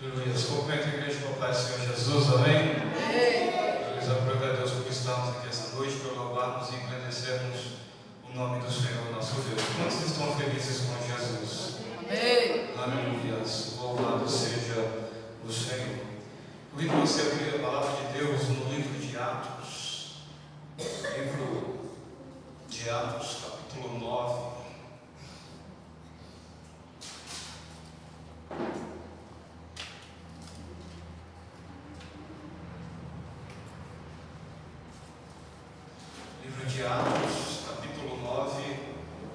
Aleluia. Cumprimento a igreja com a paz do Senhor Jesus, amém? Nós aproveitamos a Deus por estarmos aqui esta noite, para louvarmos e engrandecermos o nome do Senhor, nosso Deus. Quantos estão felizes com Jesus? Amém. Aleluia. Louvado seja o Senhor. Convido você a abrir a palavra de Deus no livro de Atos. Livro de Atos, capítulo 9. Livro de Atos, capítulo 9,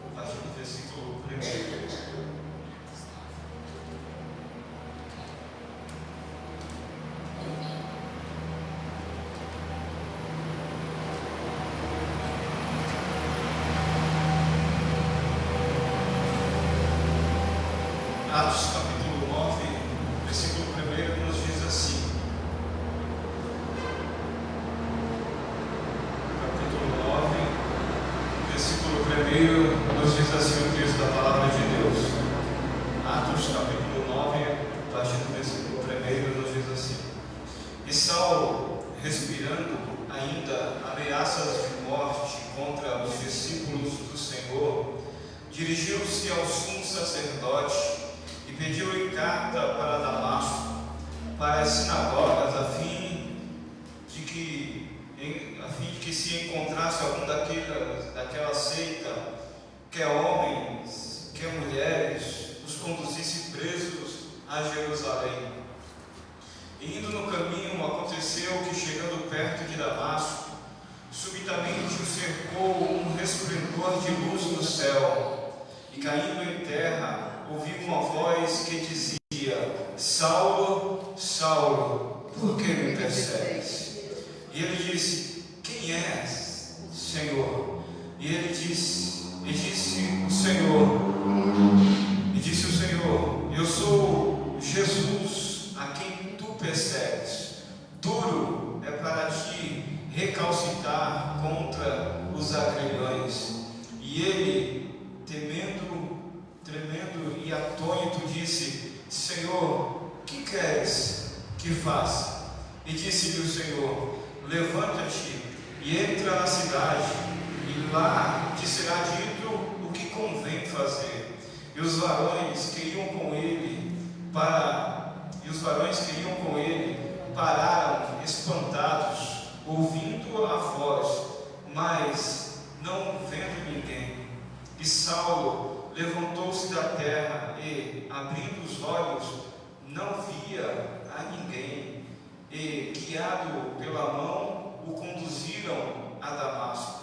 a partir do versículo 1. Atos capítulo 9, versículo 1 nos diz assim. Capítulo 9, versículo 1 nos diz assim o texto da palavra de Deus. Atos capítulo 9, a partir do versículo 1 nos diz assim. E Saulo, respirando ainda ameaças de morte contra os discípulos do Senhor, dirigiu-se ao sumo sacerdote e pediu-lhe carta para Damasco, para as sinagogas, a fim de que se encontrasse algum daquela seita, quer homens, quer mulheres, os conduzisse presos a Jerusalém. E indo no caminho, aconteceu que, chegando perto de Damasco, subitamente o cercou um resplendor de luz no céu, e caindo em terra, ouviu uma voz que dizia: Saulo, Saulo, por que me persegues? E ele disse: Quem és, Senhor? E disse o Senhor: Eu sou Jesus, a quem tu persegues. Duro é para ti recalcitrar contra os agrilhões. E ele, tremendo e atônito, disse: Senhor, que queres que faça? E disse-lhe o Senhor: Levanta-te e entra na cidade, e lá te será dito o que convém fazer. E os varões que iam com ele pararam espantados, ouvindo a voz, mas não vendo ninguém. E Saulo levantou-se da terra e, abrindo os olhos, não via a ninguém. E, guiado pela mão, o conduziram a Damasco.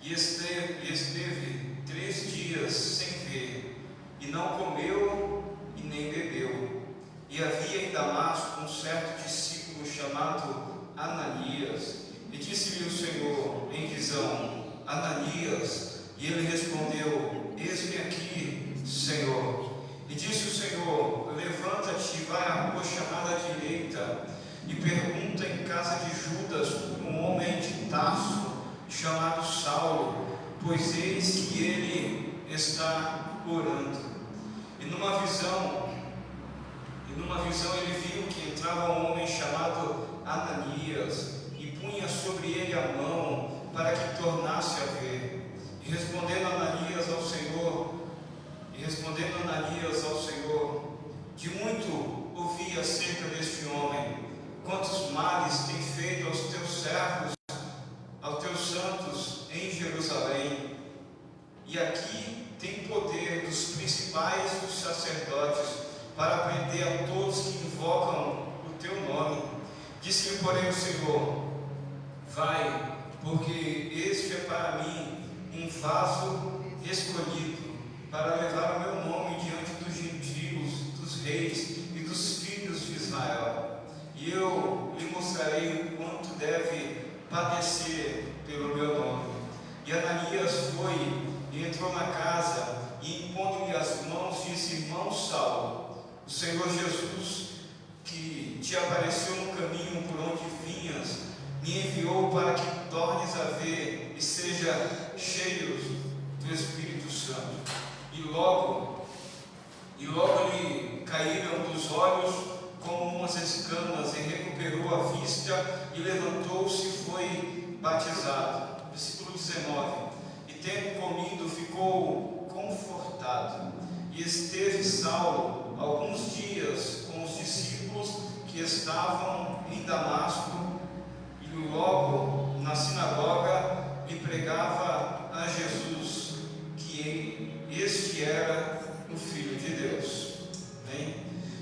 E esteve 3 dias sem ver, e não comeu e nem bebeu. E havia em Damasco um certo discípulo chamado Ananias. E disse-lhe o Senhor em visão: Ananias. E ele respondeu: Eis-me aqui, Senhor. E disse o Senhor: Levanta-te e vai à rua chamada à direita, e pergunta em casa de Judas por um homem de Tarso, chamado Saulo, pois eis que ele está orando. E numa visão ele viu que entrava um homem chamado Ananias, e punha sobre ele a mão, para que tornasse a ver. E respondendo Ananias ao Senhor, de muito ouvi acerca deste homem, quantos males tem feito aos teus servos, aos teus santos em Jerusalém. E aqui tem poder dos principais dos sacerdotes para prender a todos que invocam o teu nome. Disse-lhe, porém, o Senhor: Vai, porque este é para mim um vaso escolhido, para levar o meu nome diante dos gentios, dos reis e dos filhos de Israel. E eu lhe mostrarei o quanto deve padecer pelo meu nome. E Ananias foi e entrou na casa, e impondo-lhe as mãos, disse: Irmão Saulo, o Senhor Jesus, que te apareceu no caminho por onde vinhas, me enviou para que tornes a ver e seja cheio do Espírito Santo. E logo e logo lhe caíram dos olhos como umas escamas, e recuperou a vista, e levantou-se e foi batizado. Versículo 19: e tendo comido, ficou confortado, e esteve Saulo alguns dias com os discípulos que estavam em Damasco, e logo na sinagoga lhe pregava a Jesus, que este era o Filho de Deus. Amém?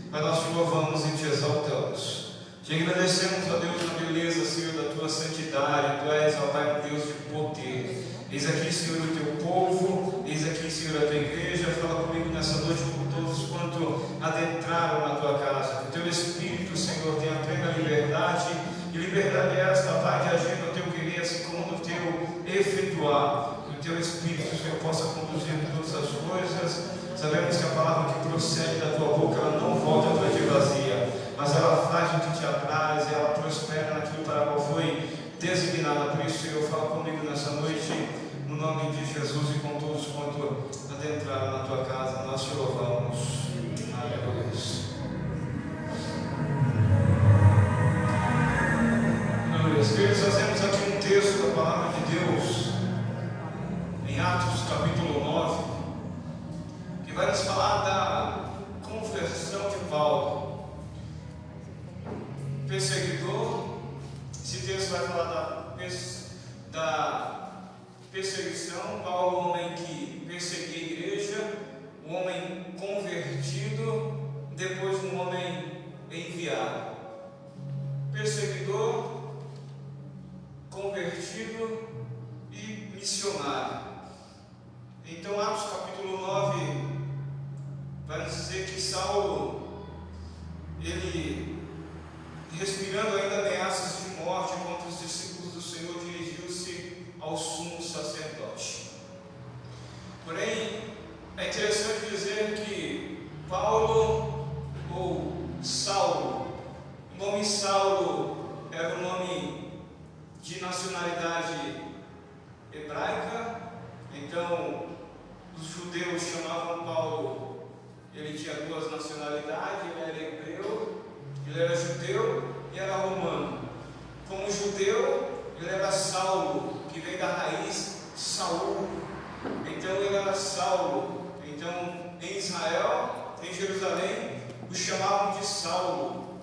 Pai, nós te louvamos e te exaltamos, te agradecemos, ó Deus, na beleza, Senhor, da tua santidade. Tu és, ó Pai, um Deus de poder. Eis aqui, Senhor, o teu povo, eis aqui, Senhor, a tua igreja. Fala comigo nessa noite por todos quanto adentraram na tua casa. Que o teu Espírito, Senhor, tenha plena liberdade, e liberdade é esta, Pai, de agir no teu querer, assim como no teu efetuar. Que o teu Espírito, Senhor, possa conduzir em todas as coisas. Sabemos que a palavra que procede da tua boca, ela não volta para ti vazia, mas ela faz o que te apraz, ela prospera naquilo para o qual foi designada. Por isso, Senhor, fala comigo nessa noite, no nome de Jesus, e com todos quanto adentraram na tua casa. Nós te louvamos. Aleluia. Aleluia. Queridos, fazemos aqui um texto da palavra de Deus em Atos capítulo 9, que vai nos falar da conversão de Paulo, perseguidor. Esse texto vai falar da perseguição. Paulo, um homem que perseguia a igreja, um homem convertido, depois um homem enviado. Perseguidor, convertido e missionário. Então, Atos capítulo 9 vai nos dizer que Saulo, ele, respirando ainda ameaças de morte contra os discípulos do Senhor, dirigiu-se ao sumo sacerdote. Porém, é interessante dizer que Paulo, ou Saulo, o nome Saulo era um nome de nacionalidade hebraica. Então, os judeus chamavam Paulo, ele tinha duas nacionalidades, ele era hebreu, ele era judeu e era romano. Como judeu, ele era Saulo, que veio da raiz Saul. Então ele era Saulo. Então em Israel, em Jerusalém, o chamavam de Saulo.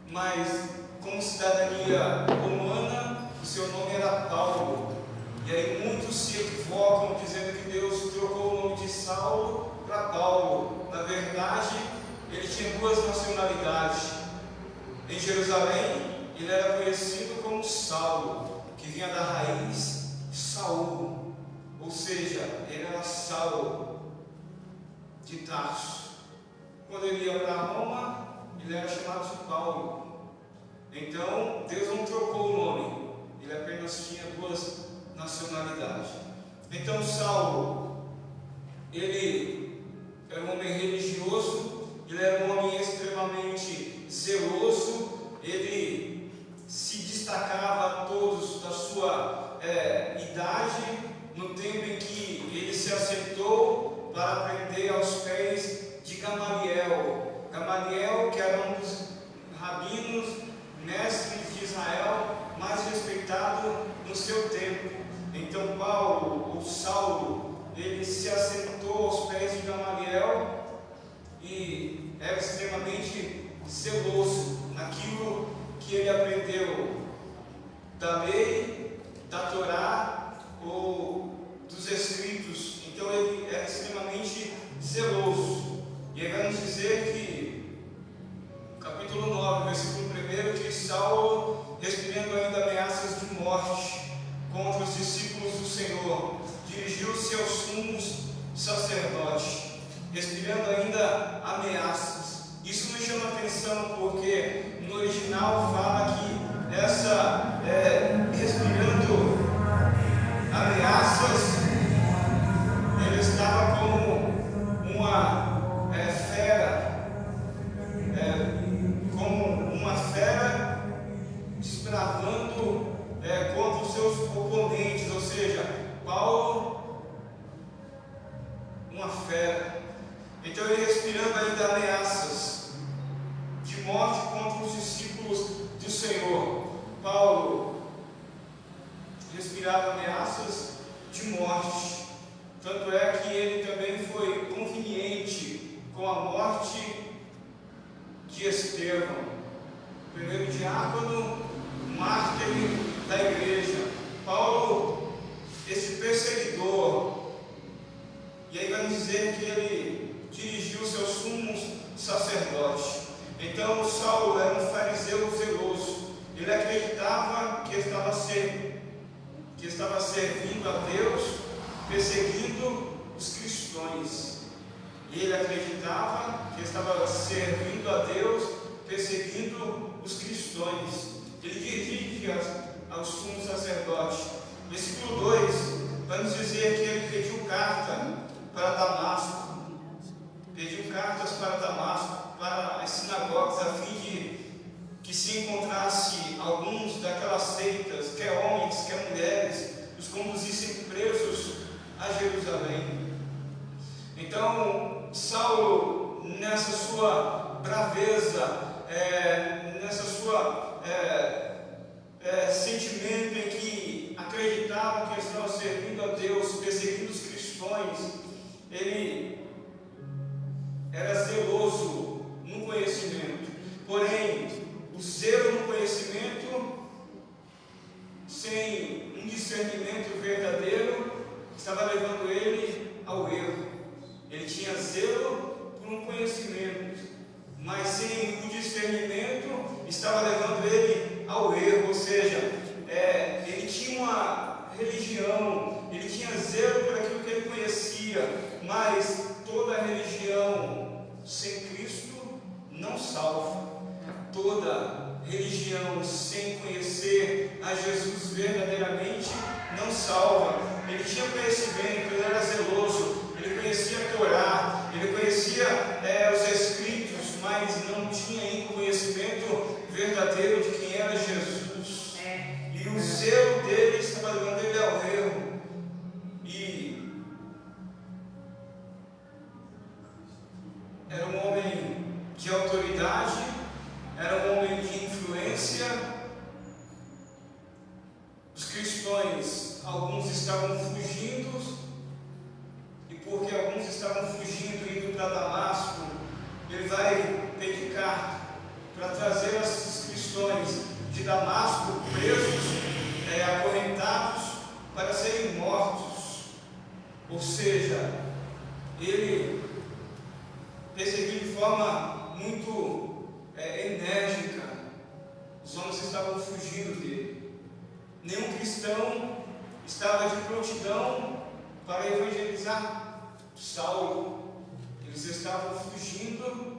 Mas como cidadania romana, o seu nome era Paulo. E aí muitos se equivocam dizendo que Deus trocou o nome de Saulo para Paulo. Na verdade, ele tinha duas nacionalidades. Em Jerusalém, ele era conhecido como Saulo, que vinha da raiz Saul, ou seja, ele era Saulo de Tarso. Quando ele ia para Roma, ele era chamado de Paulo. Então, Deus não trocou o nome, ele apenas tinha duas nacionalidades. Então, Saulo, ele era um homem religioso, ele era um homem extremamente zeloso, ele se destacava a todos da sua idade, no tempo em que ele se assentou para aprender aos pés de Gamaliel. Gamaliel, que era um dos rabinos, mestres de Israel, mais respeitado no seu tempo. Então Paulo, ou Saulo, ele se assentou aos pés de Gamaliel e era extremamente zeloso naquilo que ele aprendeu da lei, da Torá ou dos escritos. Então ele era extremamente zeloso. E aí vai nos dizer que, capítulo 9, versículo 1, que Saulo, respirando ainda ameaças de morte contra os discípulos do Senhor, dirigiu-se aos sumos sacerdotes, respirando ainda ameaças. Isso me chama a atenção porque no original fala que essa respirando ameaças, ele estava como uma fera, como uma fera desbravando contra os seus oponentes, ou seja, Paulo, uma fera. Então ele respirando ainda ameaças de morte contra os discípulos do Senhor. Paulo respirava ameaças de morte. Tanto é que ele também foi conveniente com a morte de Estevão, primeiro diácono, mártir da igreja. Paulo, esse perseguidor, e aí vai dizer que ele dirigiu seus sumos sacerdotes. Então Saulo era um fariseu zeloso. Ele acreditava que estava servindo a Deus, perseguindo os cristãos. Ele acreditava que estava servindo a Deus, perseguindo os cristãos. Ele dirigia aos sumos sacerdotes. Versículo 2 vai nos dizer que ele pediu carta para Damasco. Pediu cartas para Damasco, para as sinagogas, a fim de que se encontrasse alguns daquelas seitas, quer homens, quer mulheres, os conduzissem presos a Jerusalém. Então, Saulo, nessa sua braveza, nessa sua sentimento em que acreditava que estava servindo a Deus, perseguindo os cristãos, ele era zeloso no conhecimento. Porém, o zelo no conhecimento, sem um discernimento verdadeiro, estava levando ele ao erro. Ele tinha zelo por um conhecimento, mas sem o discernimento, estava levando ele ao erro. Ou seja, ele tinha uma religião, ele tinha zelo por aquilo que ele conhecia, mas toda religião sem Cristo não salva. Toda religião sem conhecer a Jesus verdadeiramente não salva. Ele tinha conhecimento, ele era zeloso, ele conhecia a Torá, ele conhecia os Escritos, mas não tinha ainda o conhecimento verdadeiro de quem era Jesus. E o zelo dele estava levando ele ao erro. E era um homem de autoridade, era um homem de influência. Os cristãos, alguns estavam fugindo, e porque alguns estavam fugindo, indo para Damasco, ele vai pedir carta para trazer esses cristãos de Damasco presos, acorrentados, para serem mortos. Ou seja, ele perseguiu de forma muito enérgica. Os homens estavam fugindo dele. Nenhum cristão estava de prontidão para evangelizar Saulo. Eles estavam fugindo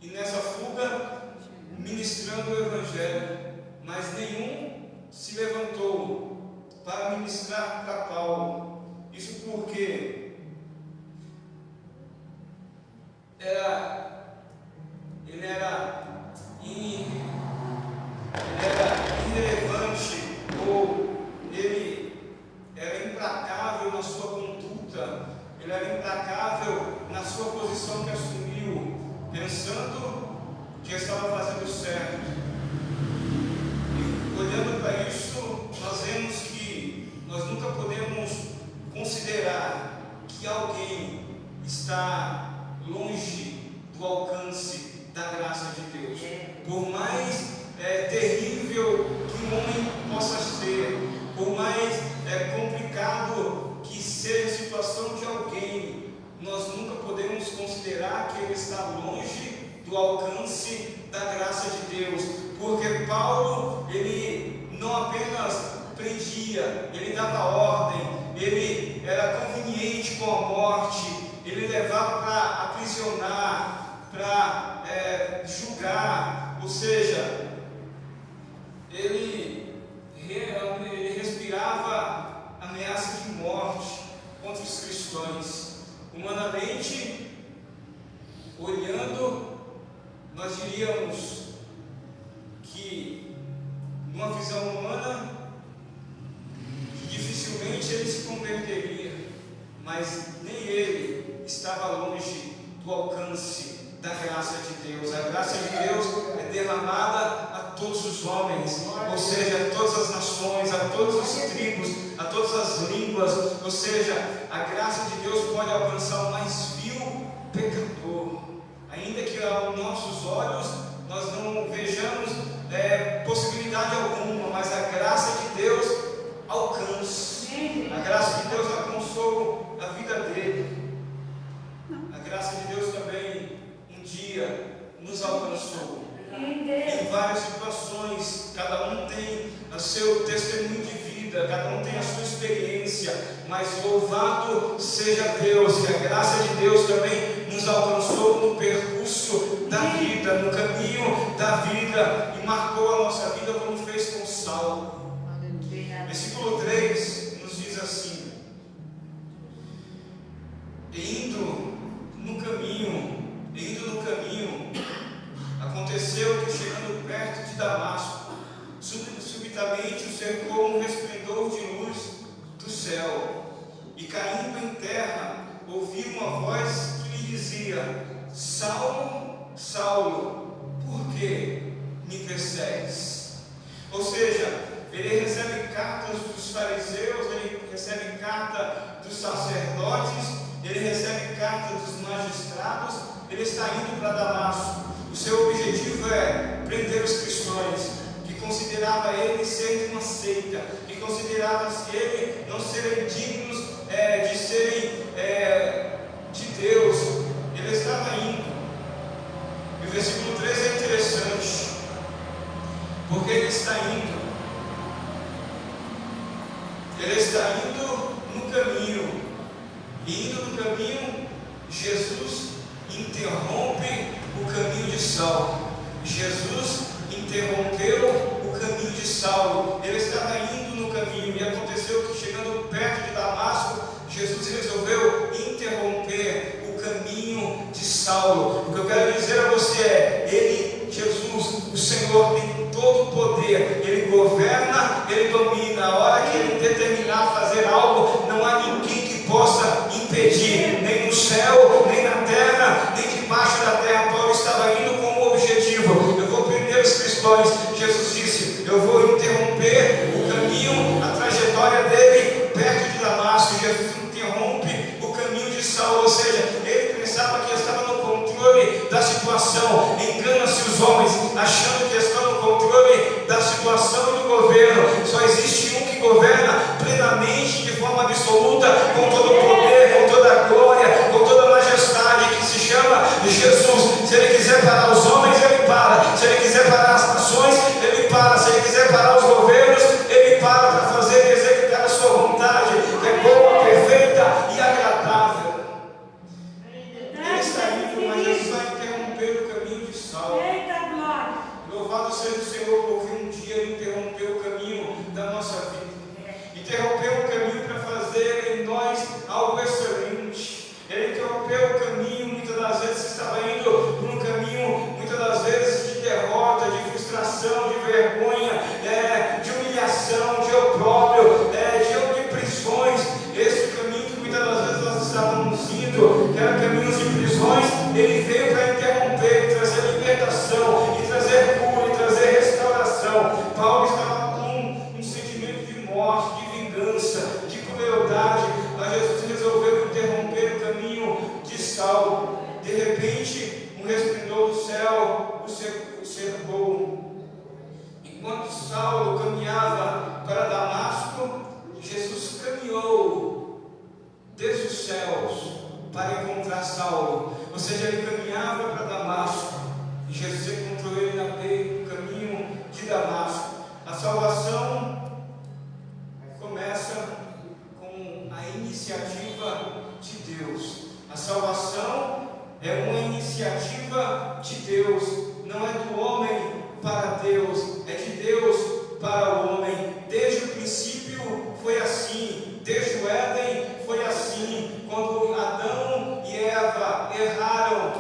e nessa fuga ministrando o evangelho, mas nenhum se levantou para ministrar para Paulo. Isso porque ele era irrelevante, ou ele era implacável na sua conduta, ele era implacável na sua posição que assumiu, pensando que estava fazendo certo. E olhando para isso, nós vemos que nós nunca podemos considerar que alguém está longe do alcance da graça de Deus. Por mais terrível que um homem possa ser, por mais complicado que seja a situação de alguém, nós nunca podemos considerar que ele está longe do alcance da graça de Deus. Porque Paulo, ele não apenas prendia, ele dava ordem, ele era conveniente com a morte, ele levava para aprisionar, para julgar. Ou seja, ele respirava ameaça de morte contra os cristãos. Humanamente, olhando, nós diríamos que, numa visão humana, dificilmente ele se converteria, mas nem ele estava longe do alcance da graça de Deus. A graça de Deus é derramada a todos os homens, ou seja, a todas as nações, a todas as tribos, a todas as línguas. Ou seja, a graça de Deus pode alcançar o mais vil pecador, ainda que aos nossos olhos nós não vejamos possibilidade alguma, mas a graça de Deus alcança. A graça de Deus alcançou a vida dele. A graça de Deus também um dia nos alcançou em várias situações. Cada um tem o seu testemunho de vida, cada um tem a sua experiência, mas louvado seja Deus, que a graça de Deus também nos alcançou no percurso da vida, no caminho da vida, e marcou a nossa vida como fez com Saulo. Versículo 3 nos diz assim: indo no caminho, aconteceu que, chegando perto de Damasco, subitamente o cercou um resplendor de luz do céu, e caindo em terra, ouviu uma voz que lhe dizia: Saulo, Saulo, por que me persegues? Ou seja, ele recebe cartas dos fariseus, ele recebe carta dos sacerdotes, ele recebe carta dos magistrados. Ele está indo para Damasco. O seu objetivo é prender os cristãos, que considerava ele ser de uma seita, que considerava ele não serem dignos de serem de Deus. Ele estava indo. E o versículo 3 é interessante, porque ele está indo no caminho, e indo no caminho, Jesus interrompe o caminho de Saulo. Jesus interrompeu o caminho de Saulo. Ele estava indo no caminho, e aconteceu que, chegando perto de Damasco, Jesus resolveu interromper o caminho de Saulo. O que eu quero dizer a você é: Jesus, o Senhor, tem todo o poder, Ele governa, Ele domina. A hora que Ele determinar fazer algo, não há ninguém que possa impedir, nem no céu, nem na terra, nem debaixo da terra. Paulo estava indo com o objetivo: eu vou prender os cristãos. Jesus disse: eu vou interromper o caminho, a trajetória dele perto de Damasco. Jesus interrompe o caminho de Saulo, ou seja, ele pensava que estava no controle da situação. Engana-se os homens, achando que estão no controle da situação e do governo. Só existe um que governa plenamente, de forma absoluta, com todo o poder, com toda a glória, com toda a majestade, que se chama Jesus. Se Ele quiser parar os homens, Ele para. Se Ele quiser parar as nações, Ele para. Se Ele quiser parar os governos, Ele para fazer e executar a sua vontade, que é boa, perfeita e agradável. Ele está indo, mas Jesus vai interromper o caminho de Saulo. Louvado seja o Senhor, porque um dia Ele interrompeu o caminho da nossa vida. Interrompeu o caminho para fazer em nós algo excelente. Ele interrompeu o caminho, muitas das vezes estava indo por um caminho, muitas das vezes, de derrota, de frustração, de vergonha, de humilhação, de opróbrio, de prisões. Esse caminho que muitas das vezes nós estávamos indo, que era caminhos de prisões, Ele veio para interromper, trazer libertação, e trazer cura, e trazer restauração. Paulo estava com um sentimento de morte, de vingança, de crueldade, mas Jesus resolveu interromper o caminho de Saulo. De repente, um resplendor do céu o cercou. Enquanto Saulo caminhava para Damasco, Jesus caminhou desde os céus para encontrar Saulo. Ou seja, ele caminhava para Damasco, e Jesus encontrou ele na beira do caminho de Damasco. A salvação começa com a iniciativa de Deus. A salvação é uma iniciativa de Deus, não é do homem para Deus, é de Deus para o homem. Desde o princípio foi assim, desde o Éden foi assim. Quando Adão e Eva erraram,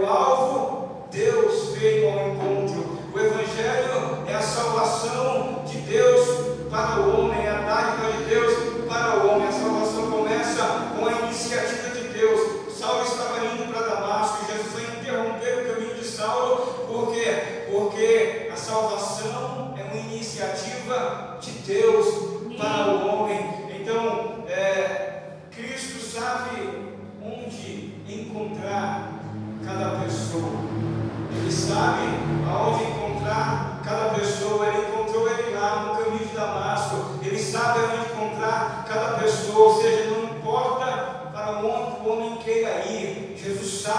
o alvo, Deus veio ao encontro. O Evangelho é a salvação de Deus para o homem, é a dádiva de Deus para o homem. A salvação começa com a iniciativa de Deus. Saulo estava indo para Damasco,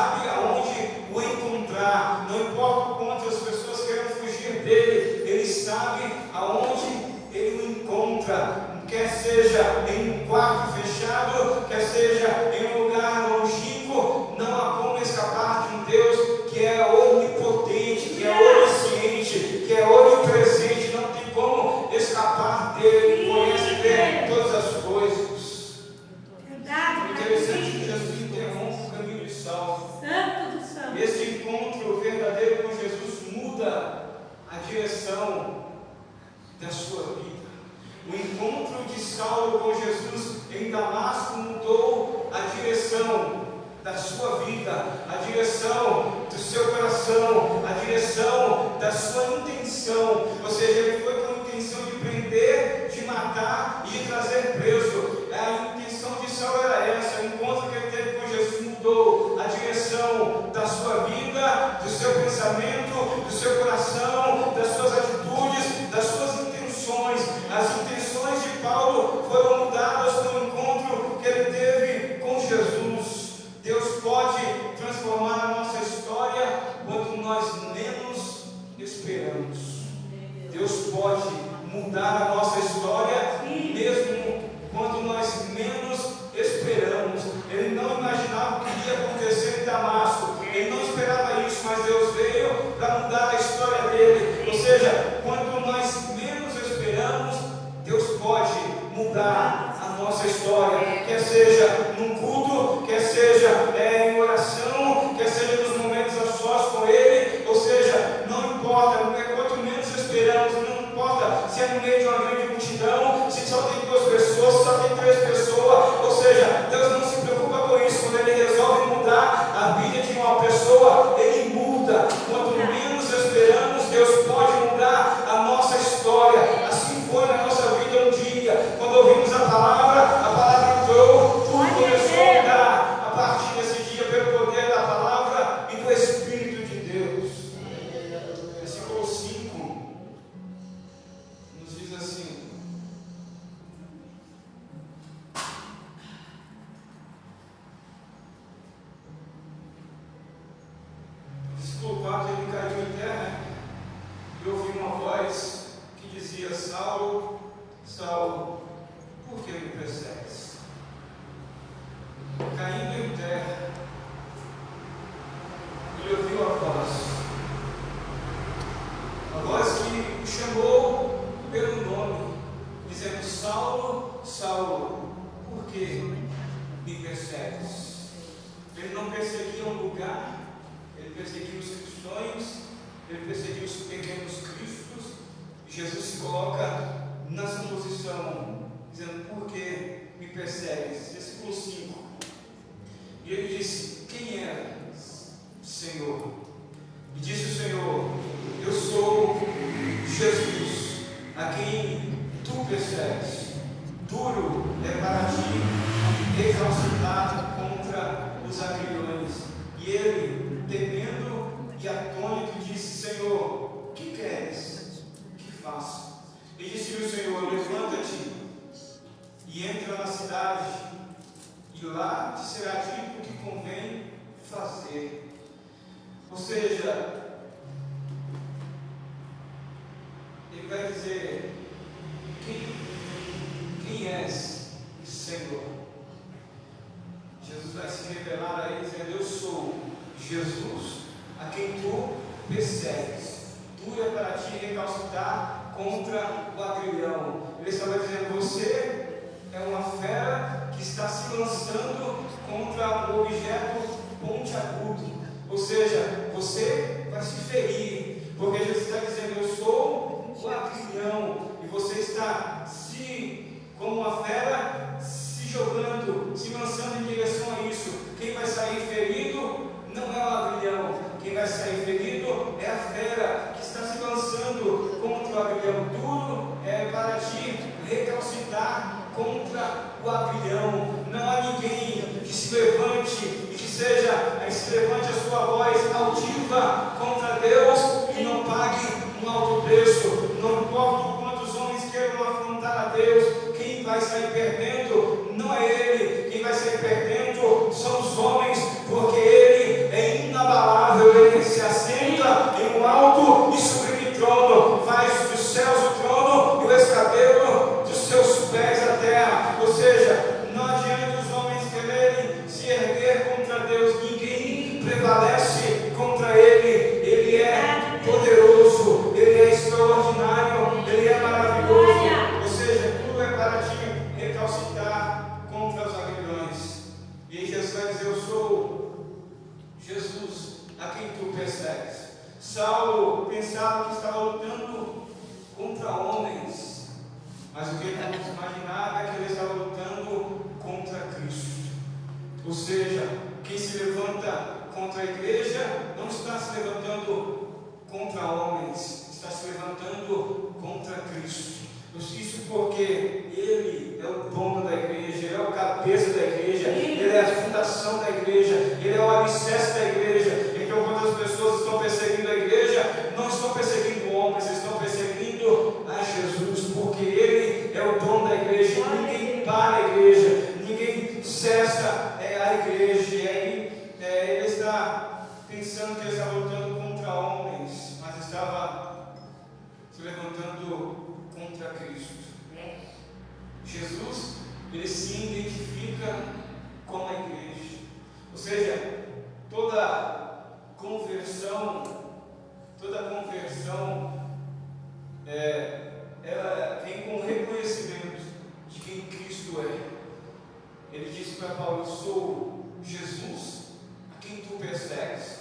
sabe aonde o encontrar. Não importa o quanto as pessoas queiram fugir dele, ele sabe aonde ele o encontra. Quer seja em um quarto fechado, quer seja em um lugar longínquo, não há como escapar de um Deus que é onipotente, que é onisciente, que é onipresente. Não tem como escapar dele. Ele conhece bem todas as coisas. Interessante que Jesus interrompe o caminho de Saulo. Esse encontro verdadeiro com Jesus muda a direção da sua vida. O encontro de Saulo com Jesus em Damasco mudou a direção da sua vida, a direção do seu coração, a direção da sua intenção. Ou seja, ele foi com a intenção de prender, de matar e de trazer preso. A intenção de Saulo era essa. O encontro que ele teve com Jesus mudou a direção da sua vida, do seu pensamento, do seu coração, das suas atitudes, das suas intenções. As intenções de Paulo foram mudadas no encontro que ele teve com Jesus. Deus pode transformar a nossa história quando nós menos esperamos. Deus pode mudar a nossa história mesmo quando nós menos esperamos. Ele não imaginava o que ia acontecer em Damasco. Ele não esperava isso, mas Deus veio para mudar a história dele. Ou seja, quando nós menos esperamos, Deus pode mudar a nossa história. Quer seja num culto, quer seja em oração, quer seja nos momentos a sós com Ele. Ou seja, não importa, quanto menos esperamos, não importa se é no meio de uma grande multidão, se só tem 2 pessoas, se só tem 3 pessoas. Ou seja, Deus não se preocupa com isso. Quando Ele resolve mudar a vida de uma pessoa, Ele muda. Quanto menos esperamos, Deus pode mudar a nossa história. Assim foi na nossa vida um dia. Quando ouvimos a palavra entrou, tudo começou a mudar a partir desse dia pelo poder da palavra e do Espírito de Deus. Versículo 5 nos diz assim: versículo 4, ele caiu em terra e ouviu uma voz que dizia: Saulo, Saulo, por que me persegues? Caindo em terra, ele ouviu a voz que o chamou pelo nome, dizendo: Saulo, Saulo, por que me persegues? Ele não perseguia um lugar, ele perseguia os cristãos, ele perseguia os pequenos cristos. Jesus se coloca nessa posição, dizendo: por que me persegues? Versículo 5. E ele disse: quem é, Senhor? E disse o Senhor: eu sou Jesus, a quem tu persegues. Duro é para ti recalcitrar contra os agrilhões. E ele, temendo e atônito, disse: Senhor, que queres que faça? E disse-lhe o Senhor: levanta-te e entra na cidade, e lá te será dito o que convém fazer. Ou seja, ele vai dizer: quem és, Senhor? Jesus vai se revelar a ele dizendo: eu sou Jesus, a quem tu persegues. Duro é para ti recalcitrar contra o agrilhão. Ele estava dizendo: você é uma fera que está se lançando contra o objeto pontiagudo. Ou seja, você vai se ferir, porque Jesus está dizendo: eu sou o agrilhão, e você está como uma fera, se jogando, se lançando em direção a isso. Quem vai sair ferido não é o agrilhão, quem vai sair ferido é a fera que está se lançando contra o agrilhão. Duro é para ti recalcitrar contra o agrilhão. Não há ninguém que se levante e que levante a sua voz altiva contra Deus e não pague um alto preço. Não importa o quanto os homens queiram afrontar a Deus, quem vai sair perdendo não é ele, quem vai sair perdendo são os homens, porque ele é a quem tu persegues. Saulo pensava que estava lutando contra homens, mas o que ele não imaginava é que ele estava lutando contra Cristo. Ou seja, quem se levanta contra a igreja não está se levantando contra homens, está se levantando contra Cristo. Isso porque Ele é o dono da igreja, Ele é o cabeça da igreja, Ele é a fundação da igreja, Ele é o alicerce da igreja. Então, quando as pessoas estão perseguindo a igreja, não estão perseguindo homens, estão perseguindo a Jesus, porque Ele é o dono da igreja. Ninguém para a igreja, ninguém cessa a igreja. E aí ele está pensando que ele estava lutando contra homens, mas estava se levantando contra Cristo. Jesus, ele se identifica com a igreja. Ou seja, toda conversão, ela vem com o reconhecimento de quem Cristo é. Ele disse para Paulo: sou Jesus, a quem tu persegues.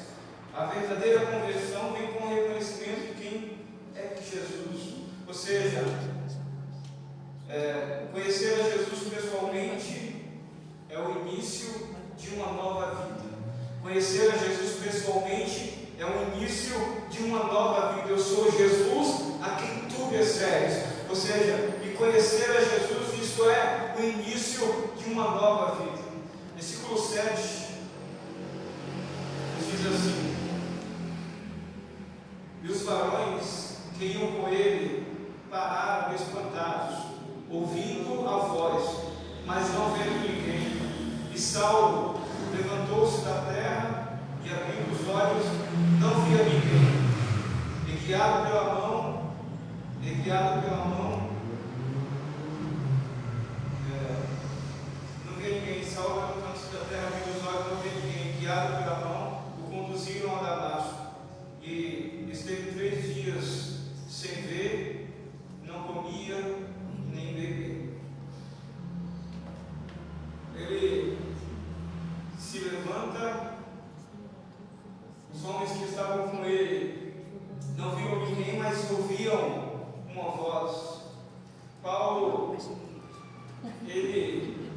A verdadeira conversão vem com o reconhecimento de quem é Jesus. Ou seja, conhecer a Jesus pessoalmente é o início de uma nova vida. Conhecer a Jesus pessoalmente é o início de uma nova vida. Eu sou Jesus a quem tu persegues. Ou seja, e conhecer a Jesus, isso é o início de uma nova vida. Versículo 7 diz assim: e os varões que iam com ele pararam espantados, ouvindo a voz, mas não vendo ninguém. E Saulo levantou-se da terra e, abrindo os olhos, não via ninguém. E guiado pela mão, não via ninguém. Saulo levantou-se da terra, abrindo os olhos, não via ninguém. Guiado pela mão, o conduziram a Damasco. E esteve 3 dias sem ver, não comia nem bebia. Ele se levanta, os homens que estavam com ele não viam ninguém, mas ouviam uma voz. Paulo, ele,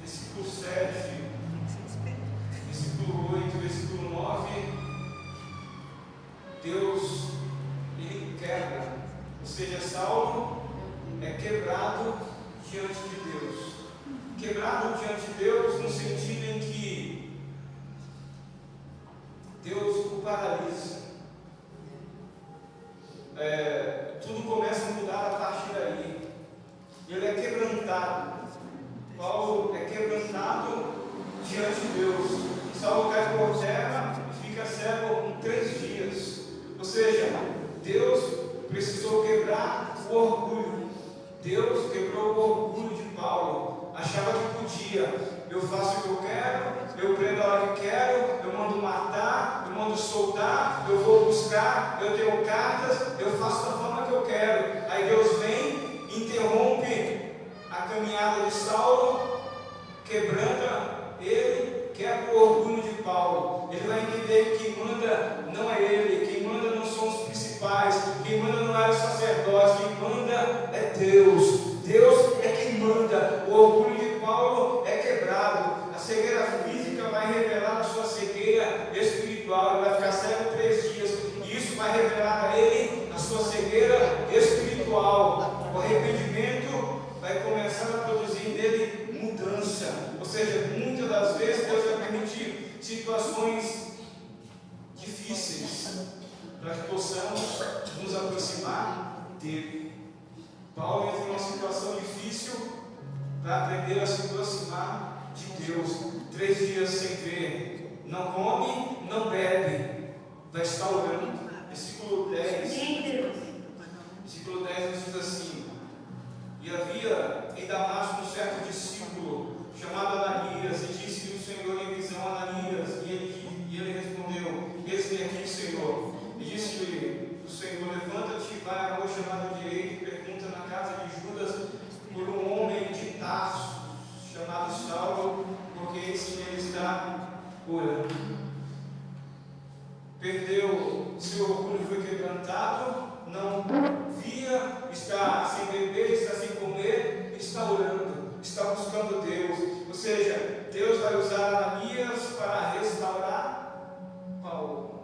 versículo 7, versículo 8, versículo 9, Deus, ele quebra. Ou seja, Saulo é quebrado diante de Deus. Quebrado diante de Deus no sentido em que Deus o paralisa. Tudo começa a mudar a partir daí. Ele é quebrantado. Paulo é quebrantado diante de Deus. Saulo cai por terra e fica cego por 3 dias. Ou seja, Deus precisou quebrar o orgulho. Deus quebrou o orgulho de Paulo. Achava que podia. Eu faço o que eu quero, eu prendo a hora que quero, eu mando matar, eu mando soltar, eu vou buscar, eu tenho cartas, eu faço da forma que eu quero. Aí Deus vem, interrompe a caminhada de Saulo, quebranta ele, quebra o orgulho de Paulo. Ele vai entender que quem manda não é ele, quem manda não são os principais, quem manda não é o sacerdote, quem manda é Deus. Deus é quem manda. O orgulho de Paulo é quebrado. A cegueira física vai revelar a sua cegueira espiritual. Ele vai ficar cego 3 dias, e isso vai revelar a ele a sua cegueira espiritual. O arrependimento vai começar a produzir nele mudança. Ou seja, muitas das vezes Deus vai permitir situações difíceis para que possamos nos aproximar dele. Paulo entra em uma situação difícil para aprender a se aproximar de Deus. 3 dias sem ver, não come, não bebe, vai estar orando. Versículo 10 nos diz assim: e havia em Damasco um certo discípulo chamado Ananias, e disse-lhe o Senhor em visão: Ananias. E ele respondeu: eis-me aqui, Senhor. E disse-lhe o Senhor: levanta-te e vai à rua chamada direita, e pergunta na casa de Judas por um homem de Tarso chamado Saulo, porque eis que ele está orando. perdeu, seu orgulho foi quebrantado, não via, está sem beber, está sem comer, está orando, está buscando Deus. Ou seja, Deus vai usar Ananias para restaurar Paulo,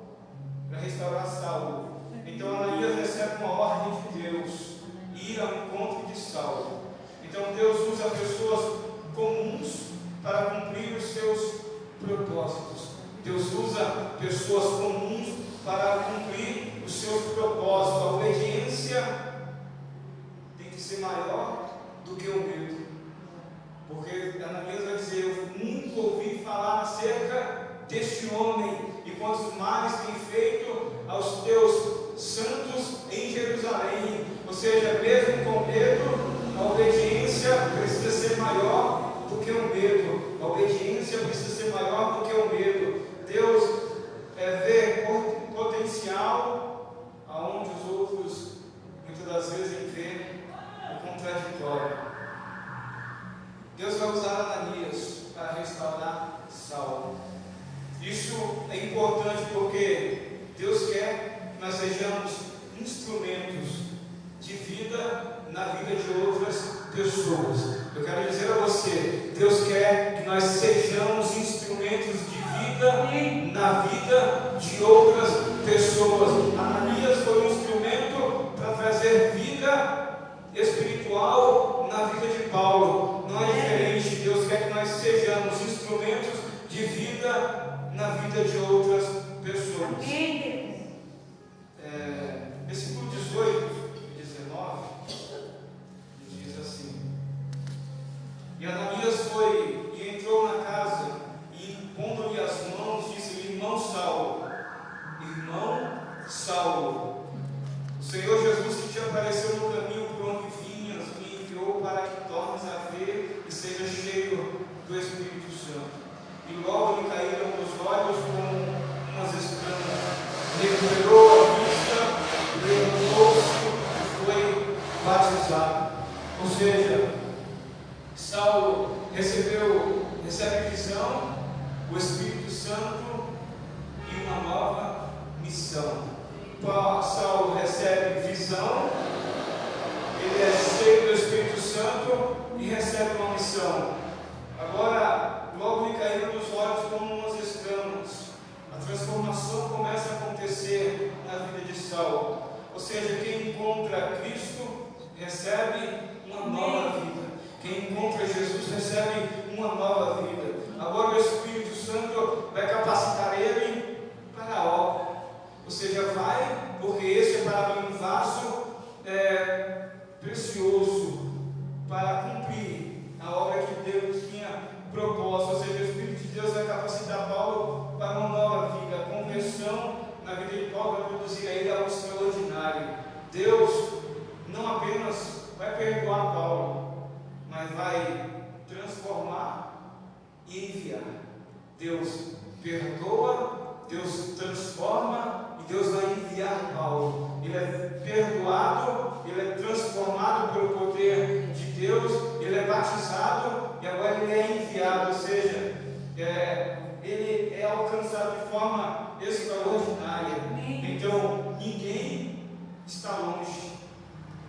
para restaurar Saulo. Então Ananias recebe uma ordem de Deus, ir ao encontro de Saulo. Então Deus usa pessoas comuns para cumprir os seus propósitos. Deus usa pessoas comuns para cumprir os seus propósitos. A obediência tem que ser maior do que o medo. Porque Ananias vai dizer: eu nunca ouvi falar acerca deste homem e quantos males tem feito aos teus santos em Jerusalém. Ou seja, mesmo com medo, a obediência precisa ser maior do que o medo. A obediência precisa ser maior do que o medo. Deus vê potencial aonde os outros muitas das vezes vê o contraditório. Deus vai usar Ananias para restaurar Saulo. Isso é importante porque Deus quer que nós sejamos instrumentos de vida na vida de outras pessoas. Eu quero dizer a você, Deus quer que nós sejamos instrumentos de vida na vida de outras pessoas. Ananias foi um instrumento para trazer vida espiritual na vida de Paulo. Não é diferente. Deus quer que nós sejamos instrumentos de vida na vida de outras pessoas. Versículo 18 e 19 diz assim: e Ananias foi e entrou na casa, e pondo-lhe as mãos, disse-lhe: irmão Saulo, o Senhor Jesus que te apareceu no caminho por onde vinhas, me enviou para que tornes a ver e seja cheio do Espírito Santo. E logo lhe caíram os olhos como umas escamas, recuperou a vista, levantou-se e foi batizado. Ou seja, Saulo recebe visão, o Espírito Santo e uma nova missão. Saulo recebe visão, ele é cheio do Espírito Santo e recebe uma missão. Agora, logo lhe caíram dos olhos como umas escamas. A transformação começa a acontecer na vida de Saulo. Ou seja, quem encontra Cristo recebe uma nova vida. Quem encontra Jesus recebe uma nova vida. Agora o Espírito Santo vai capacitar ele para a obra. Ou seja, vai, porque esse é para mim um vaso precioso para cumprir a obra que Deus tinha proposto. Ou seja, o Espírito de Deus vai capacitar Paulo para uma nova vida. A conversão na vida de Paulo vai produzir a ele algo extraordinário. Deus não apenas vai perdoar Paulo, mas vai transformar e enviar. Deus perdoa, Deus transforma e Deus vai enviar Paulo. Ele é perdoado, ele é transformado pelo poder de Deus, ele é batizado e agora ele é enviado. Ou seja, ele é alcançado de forma extraordinária. Então, ninguém está longe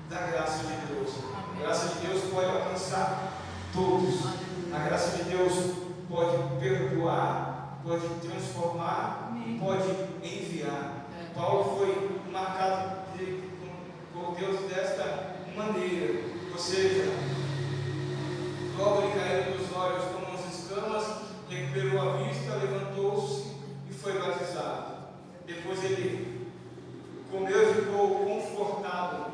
da graça de Deus. A graça de Deus pode alcançar todos. A graça de Deus pode perdoar, pode transformar, pode enviar. Paulo foi marcado por Deus desta maneira. Ou seja, logo lhe caíram dos olhos como umas escamas, recuperou a vista, levantou-se e foi batizado. Depois ele comeu e ficou confortado.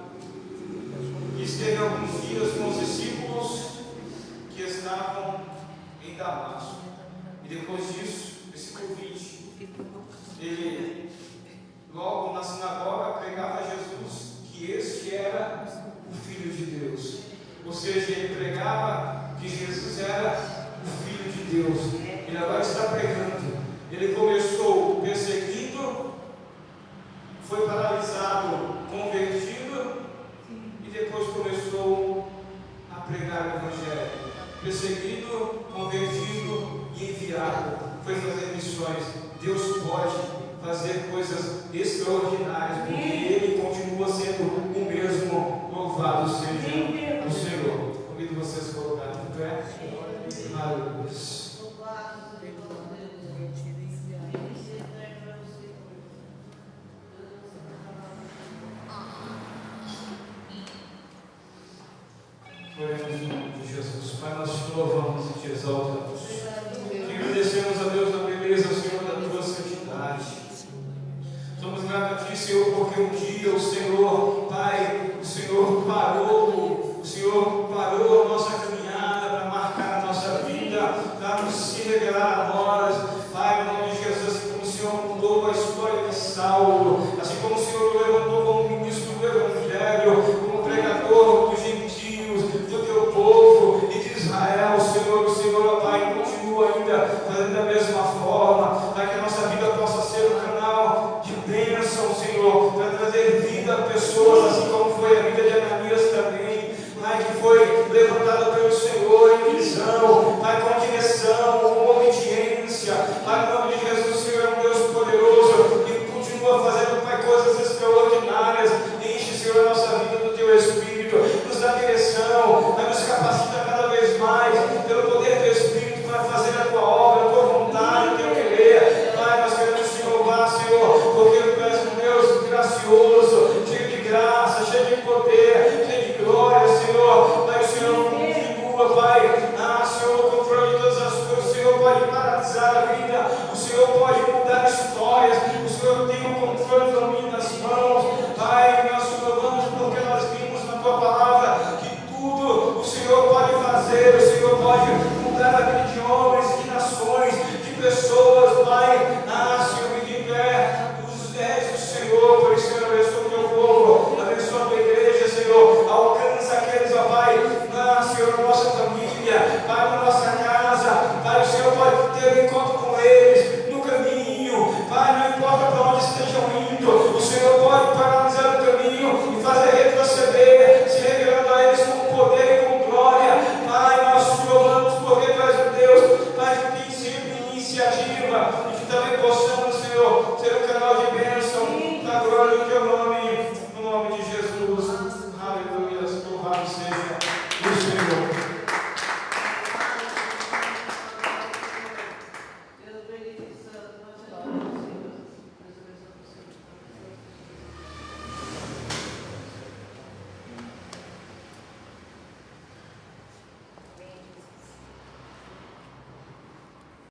E esteve alguns dias com os discípulos que estavam em Damasco. E depois disso, versículo 20, ele logo na sinagoga pregava a Jesus que este era o Filho de Deus. Ou seja, ele pregava que Jesus era o Filho de Deus. Ele agora está pregando. Ele começou perseguido, foi paralisado, convertido, e depois começou a pregar o Evangelho. Perseguido, convertido e enviado. Foi fazer missões. Deus pode fazer coisas extraordinárias, porque Ele continua sendo o mesmo. Louvado seja o Senhor. Convido vocês a colocar de pé. Aleluia. Oremos em nome de Jesus. Pai, nós te louvamos e te exaltamos. Te agradecemos a Deus na beleza, Senhor, da tua santidade. Somos gratos a ti, Senhor, porque um dia o Senhor, Pai, o Senhor parou a nossa caminhada para marcar a nossa vida, para nos se revelar a nós. Pai, em nome de Jesus, como o Senhor mudou a história de Saulo,